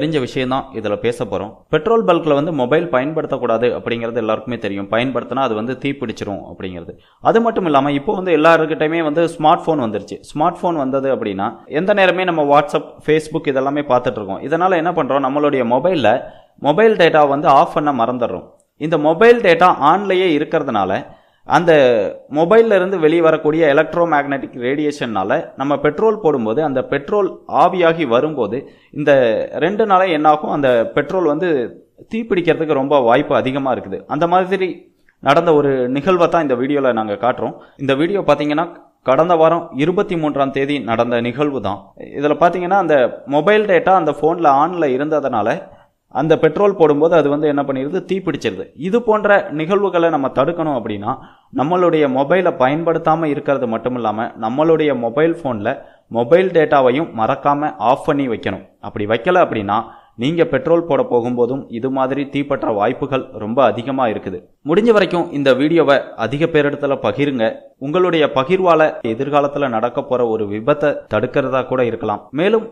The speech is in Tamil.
தெரிஞ்ச விஷயம் தான் இதுல பேச போறோம். பெட்ரோல் பல்க்ல வந்து மொபைல் பயன்படுத்தக்கூடாது அப்படிங்கிறது எல்லாருக்குமே தெரியும். பயன்படுத்தினா அது வந்து தீப்பிடிச்சிரும் அப்படிங்கிறது. அது மட்டும் இல்லாம இப்போ வந்து எல்லாருக்கிட்டையுமே வந்து ஸ்மார்ட் போன் வந்துருச்சு. ஸ்மார்ட் போன் வந்தது அப்படின்னா எந்த நேரமே நம்ம வாட்ஸ்அப், ஃபேஸ்புக் இதெல்லாமே பார்த்துட்டு இருக்கோம். இதனால என்ன பண்றோம், நம்மளுடைய மொபைல் டேட்டா வந்து ஆஃப் பண்ண மறந்துடுறோம். இந்த மொபைல் டேட்டா ஆன்லயே இருக்கிறதுனால அந்த மொபைல்ல இருந்து வெளியே வரக்கூடிய எலக்ட்ரோ மேக்னெட்டிக் ரேடியேஷன்னால நம்ம பெட்ரோல் போடும்போது அந்த பெட்ரோல் ஆவியாகி வரும்போது இந்த 2 நாளே என்னாகும், அந்த பெட்ரோல் வந்து தீப்பிடிக்கிறதுக்கு ரொம்ப வாய்ப்பு அதிகமாக இருக்குது. அந்த மாதிரி நடந்த ஒரு நிகழ்வை தான் இந்த வீடியோவில் நாங்கள் காட்டுறோம். இந்த வீடியோ பார்த்தீங்கன்னா கடந்த வாரம் 23ஆம் தேதி நடந்த நிகழ்வு தான். இதில் பார்த்தீங்கன்னா அந்த மொபைல் டேட்டா அந்த ஃபோனில் ஆனில் இருந்ததுனால அந்த பெட்ரோல் போடும்போது அது வந்து என்ன பண்ணிடுது, தீப்பிடிச்சிருது. இது போன்ற நிகழ்வுகளை நம்ம தடுக்கணும் அப்படின்னா நம்மளுடைய மொபைலை பயன்படுத்தாமல் இருக்கிறது மட்டும் இல்லாமல் நம்மளுடைய மொபைல் ஃபோனில் மொபைல் டேட்டாவையும் மறக்காமல் ஆஃப் பண்ணி வைக்கணும். அப்படி வைக்கல அப்படின்னா நீங்கள் பெட்ரோல் போட போகும்போதும் இது மாதிரி தீப்பற்ற வாய்ப்புகள் ரொம்ப அதிகமாக இருக்குது. முடிஞ்ச வரைக்கும் இந்த வீடியோவை அதிக பேரிடத்துல பகிருங்க. உங்களுடைய பகிர்வால எதிர்காலத்தில் நடக்க போகிற ஒரு விபத்தை தடுக்கிறதா கூட இருக்கலாம். மேலும்